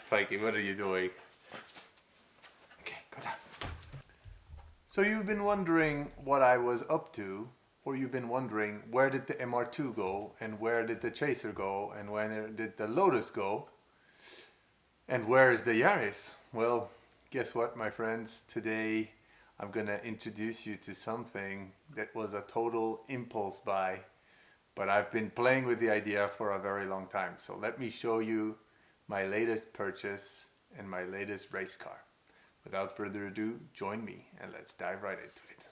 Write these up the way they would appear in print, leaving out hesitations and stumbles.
Spikey, what are you doing? Okay, go down. So you've been wondering what I was up to, or you've been wondering where did the MR2 go, and where did the Chaser go, and where did the Lotus go, and where is the Yaris? Well, guess what, my friends? Today I'm gonna introduce you to something that was a total impulse buy, but I've been playing with the idea for a very long time. So let me show you my latest purchase and my latest race car. Without further ado, join me and let's dive right into it.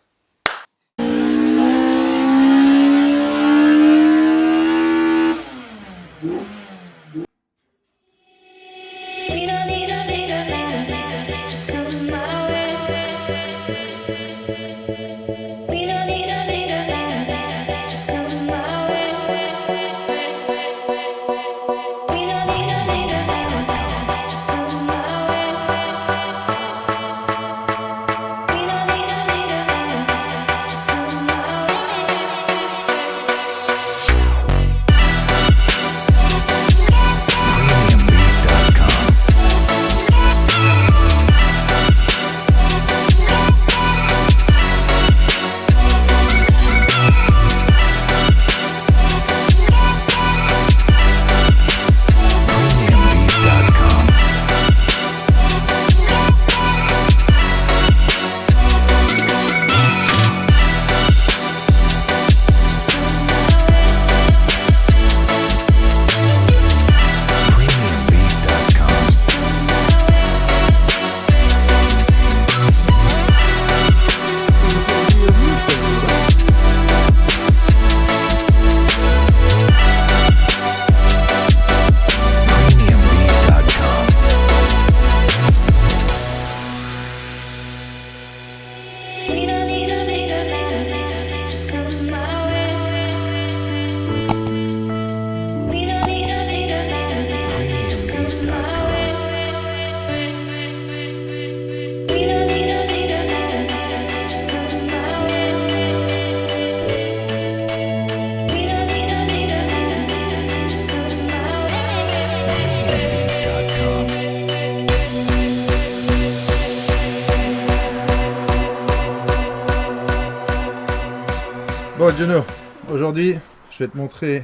Bon Juno, aujourd'hui je vais te montrer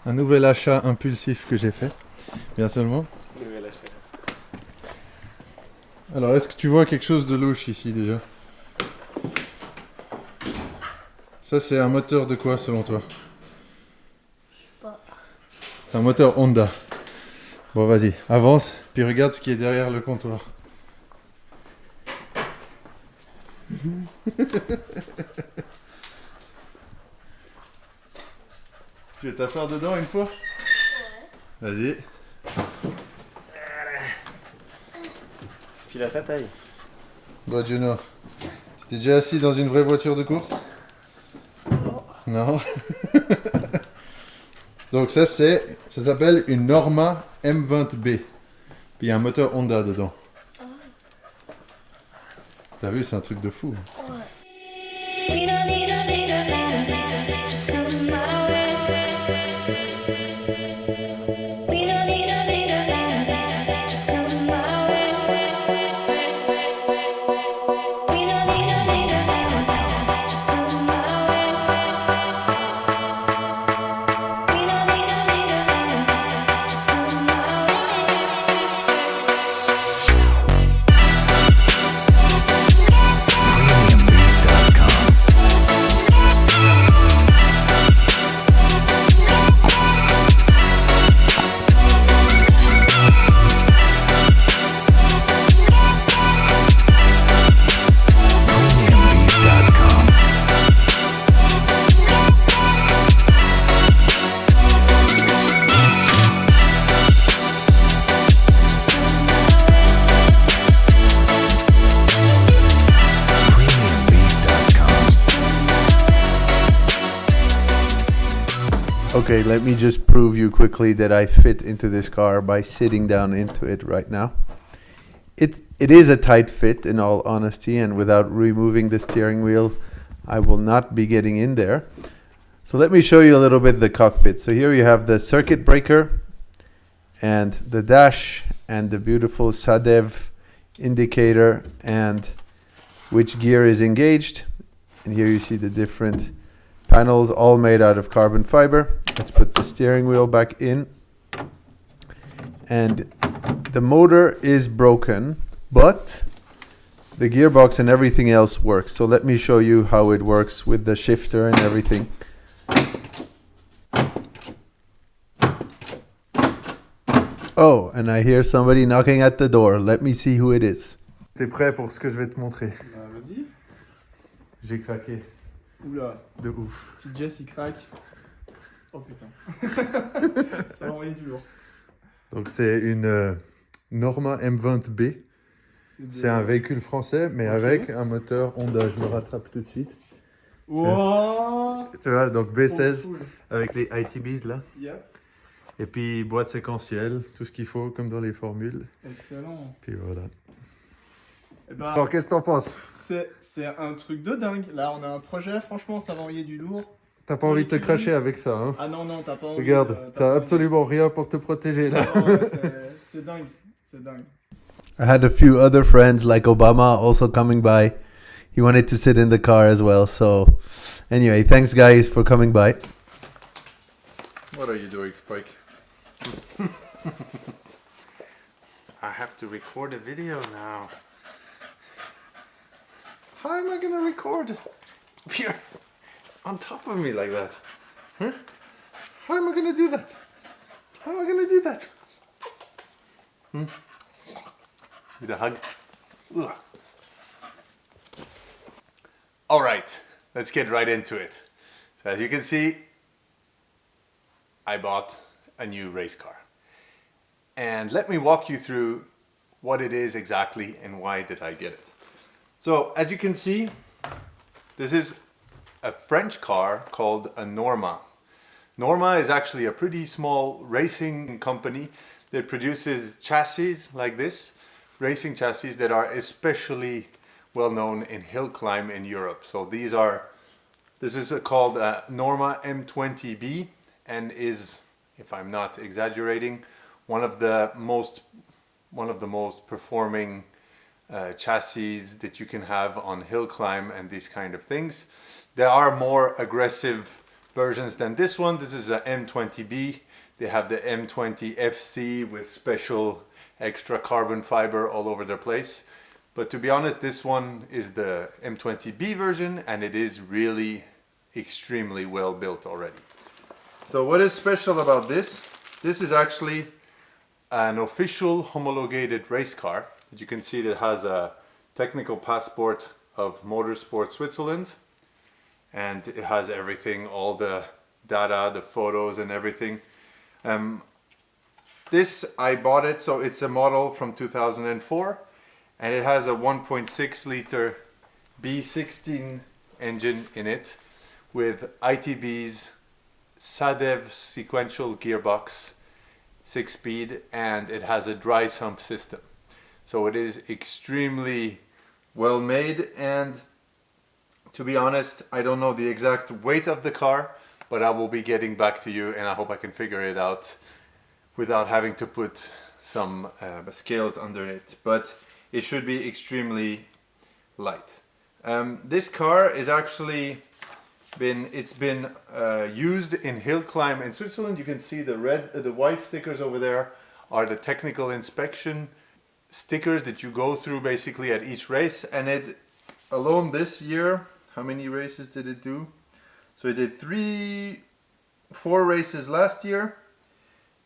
un nouvel achat impulsif que j'ai fait, bien seulement. Nouvel achat. Alors est-ce que tu vois quelque chose de louche ici déjà? Ça c'est un moteur de quoi selon toi? Je sais pas. C'est un moteur Honda. Bon vas-y, avance, puis regarde ce qui est derrière le comptoir. Tu veux t'asseoir dedans une fois? Ouais. Vas-y. Puis là, sa taille. Bon Juno, tu t'es déjà assis dans une vraie voiture de course? Non. Non. Donc ça s'appelle une Norma M20b. Puis il y a un moteur Honda dedans. Ah. T'as vu, c'est un truc de fou. Ouais. Okay, let me just prove you quickly that I fit into this car by sitting down into it right now. It is a tight fit in all honesty, and without removing the steering wheel, I will not be getting in there. So let me show you a little bit the cockpit. So here you have the circuit breaker, and the dash and the beautiful Sadev indicator and which gear is engaged. And here you see the different panels all made out of carbon fiber. Let's put the steering wheel back in. And the motor is broken, but the gearbox and everything else works. So let me show you how it works with the shifter and everything. Oh, and I hear somebody knocking at the door. Let me see who it is. T'es prêt pour ce que je vais te montrer? Bah vas-y. J'ai craqué. Oula, De ouf. si Jess il craque. Oh putain. Ça va envoyer du lourd. Donc c'est une Norma M20b. C'est un véhicule français, mais avec un moteur Honda. Je me rattrape tout de suite. Wow. Tu vois, donc B16 Cool. avec les ITBs là. Yep. Et puis boîte séquentielle, tout ce qu'il faut comme dans les formules. Excellent. Puis voilà. Et bah, Alors qu'est-ce que t'en penses? c'est un truc de dingue. Là, on a un projet, franchement, ça va envoyer du lourd. T'as pas envie de te cracher avec ça, hein? Ah non, non, t'as pas envie. Regarde, t'as absolument rien pour te protéger là. Non, ouais, c'est dingue. C'est dingue. I had a few other friends like Obama also coming by. He wanted to sit in the car as well. So anyway, thanks guys for coming by. What are you doing, Spike? I have to record a video now. How am I gonna record if you're on top of me like that? Huh? How am I gonna do that? How am I gonna do that? With a hug. Ugh. All right, let's get right into it. So as you can see, I bought a new race car. And let me walk you through what it is exactly and why did I get it. So as you can see, this is a French car called a Norma. Norma is actually a pretty small racing company that produces chassis like this, racing chassis that are especially well known in hill climb in Europe. So this is called a Norma M20b and is, if I'm not exaggerating, one of the most performing chassis that you can have on hill climb and these kind of things. There are more aggressive versions than this one. This is a M20b. They have the M20FC with special extra carbon fiber all over their place. But to be honest, this one is the M20b version and it is really extremely well built already. So what is special about this? This is actually an official homologated race car. As you can see, that has a technical passport of Motorsport Switzerland, and it has everything, all the data, the photos and everything. This, I bought it, so it's a model from 2004, and it has a 1.6 liter B16 engine in it with ITBs, Sadev sequential gearbox, 6-speed, and it has a dry sump system. So it is extremely well made, and to be honest, I don't know the exact weight of the car, but I will be getting back to you and I hope I can figure it out without having to put some scales under it, but it should be extremely light. This car is actually been used in hill climb in Switzerland. You can see the white stickers over there are the technical inspection stickers that you go through basically at each race. And it alone this year, how many races did it do? So it did 4 races last year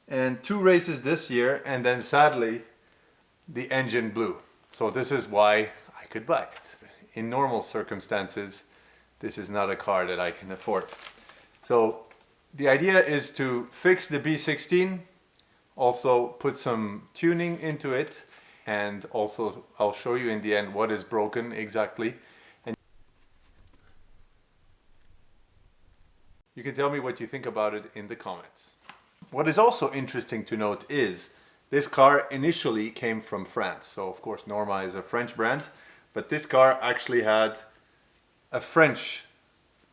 and 2 races this year, and then sadly the engine blew. So this is why I could buy it. In normal circumstances, this is not a car that I can afford. So the idea is to fix the B16, also put some tuning into it, and also I'll show you in the end what is broken exactly. And you can tell me what you think about it in the comments. What is also interesting to note is this car initially came from France. So of course Norma is a French brand, but this car actually had a French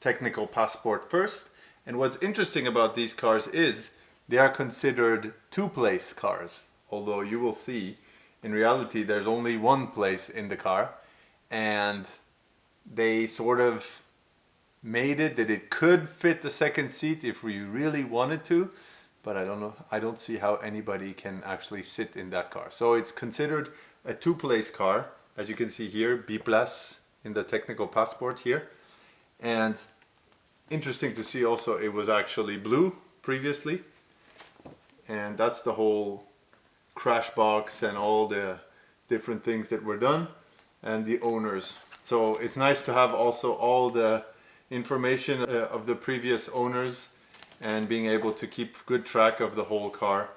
technical passport first. And what's interesting about these cars is they are considered two-place cars. Although you will see, in reality, there's only one place in the car, and they sort of made it that it could fit the second seat if we really wanted to, but I don't know, I don't see how anybody can actually sit in that car. So it's considered a two-place car, as you can see here, B+ in the technical passport here. And interesting to see also, it was actually blue previously, and that's the whole crash box and all the different things that were done, and the owners. So it's nice to have also all the information of the previous owners and being able to keep good track of the whole car.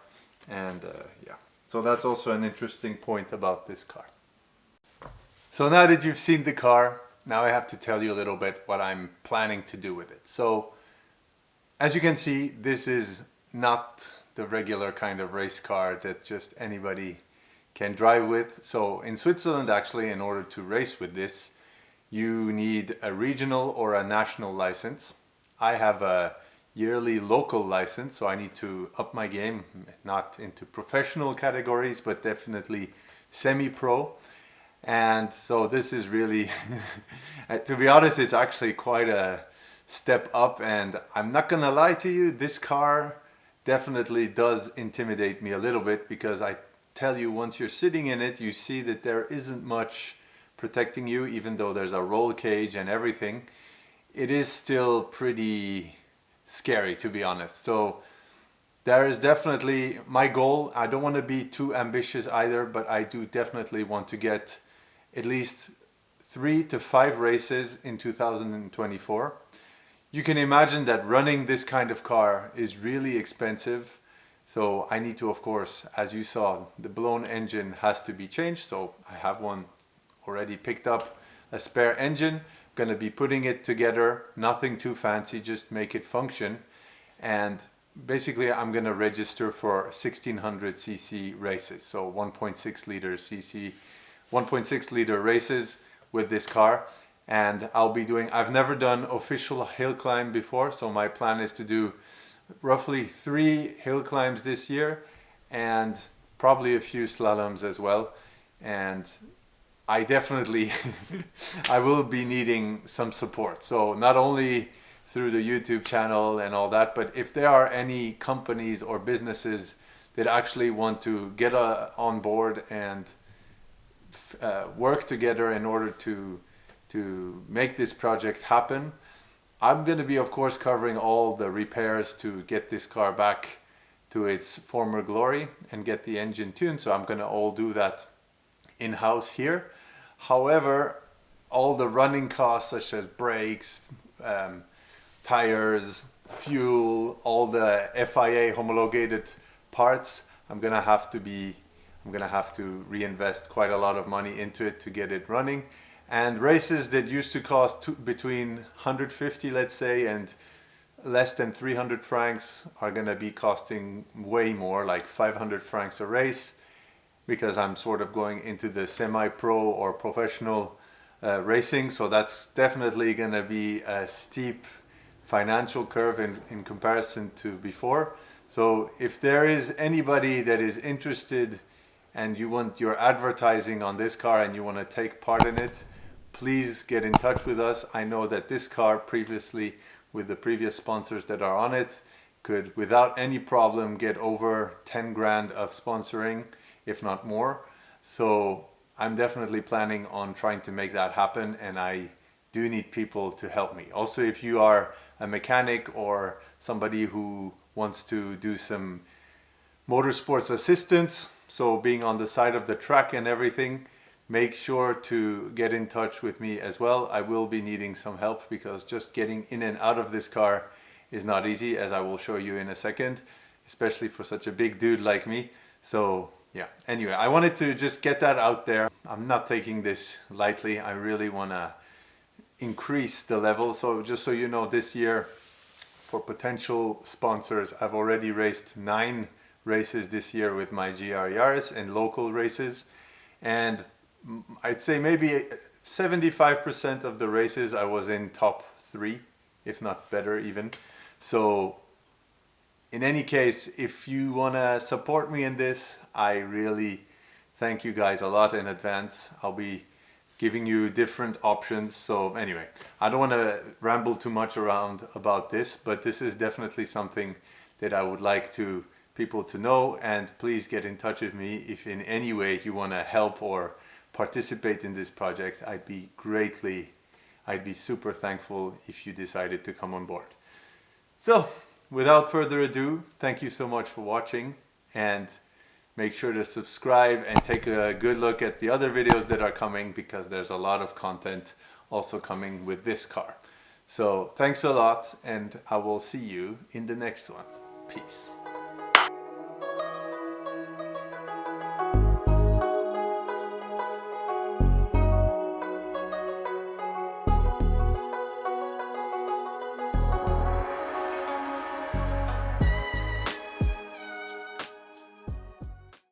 And yeah, so that's also an interesting point about this car. So now that you've seen the car, now I have to tell you a little bit what I'm planning to do with it. So as you can see, this is not the regular kind of race car that just anybody can drive with. So in Switzerland, actually, in order to race with this, you need a regional or a national license. I have a yearly local license, so I need to up my game, not into professional categories, but definitely semi-pro. And so this is really, to be honest, it's actually quite a step up. And I'm not gonna lie to you, this car definitely does intimidate me a little bit, because I tell you, once you're sitting in it, you see that there isn't much protecting you, even though there's a roll cage and everything. It is still pretty scary, to be honest. So there is definitely my goal. I don't want to be too ambitious either, but I do definitely want to get at least 3 to 5 races in 2024. You can imagine that running this kind of car is really expensive. So I need to, of course, as you saw, the blown engine has to be changed. So I have one already picked up, a spare engine. Going to be putting it together, nothing too fancy, just make it function. And basically I'm going to register for 1600 cc races. So 1.6 liter cc, 1.6 liter races with this car. And I'll be doing, I've never done official hill climb before, so my plan is to do roughly 3 hill climbs this year and probably a few slaloms as well. And I definitely, I will be needing some support. So not only through the YouTube channel and all that, but if there are any companies or businesses that actually want to get on board and work together in order to make this project happen, I'm going to be, of course, covering all the repairs to get this car back to its former glory and get the engine tuned. So I'm going to all do that in-house here. However, all the running costs, such as brakes, tires, fuel, all the FIA homologated parts, I'm going to have to reinvest quite a lot of money into it to get it running. And races that used to cost between 150, let's say, and less than 300 francs are going to be costing way more, like 500 francs a race, because I'm sort of going into the semi-pro or professional racing. So that's definitely going to be a steep financial curve in comparison to before. So if there is anybody that is interested and you want your advertising on this car and you want to take part in it, please get in touch with us. I know that this car previously, with the previous sponsors that are on it, could without any problem get over 10 grand of sponsoring, if not more. So I'm definitely planning on trying to make that happen, and I do need people to help me. Also, if you are a mechanic or somebody who wants to do some motorsports assistance, so being on the side of the track and everything, make sure to get in touch with me as well. I will be needing some help, because just getting in and out of this car is not easy, as I will show you in a second, especially for such a big dude like me. So yeah, anyway, I wanted to just get that out there. I'm not taking this lightly. I really want to increase the level. So just so you know, this year, for potential sponsors, I've already raced 9 races this year with my GR Yaris and local races. And I'd say maybe 75% of the races I was in top 3, if not better even. So in any case, if you want to support me in this, I really thank you guys a lot in advance. I'll be giving you different options. So anyway, I don't want to ramble too much around about this, but this is definitely something that I would like people to know, and please get in touch with me if in any way you want to help or participate in this project. I'd be super thankful if you decided to come on board. So without further ado, thank you so much for watching, and make sure to subscribe and take a good look at the other videos that are coming, because there's a lot of content also coming with this car. So thanks a lot, and I will see you in the next one. Peace.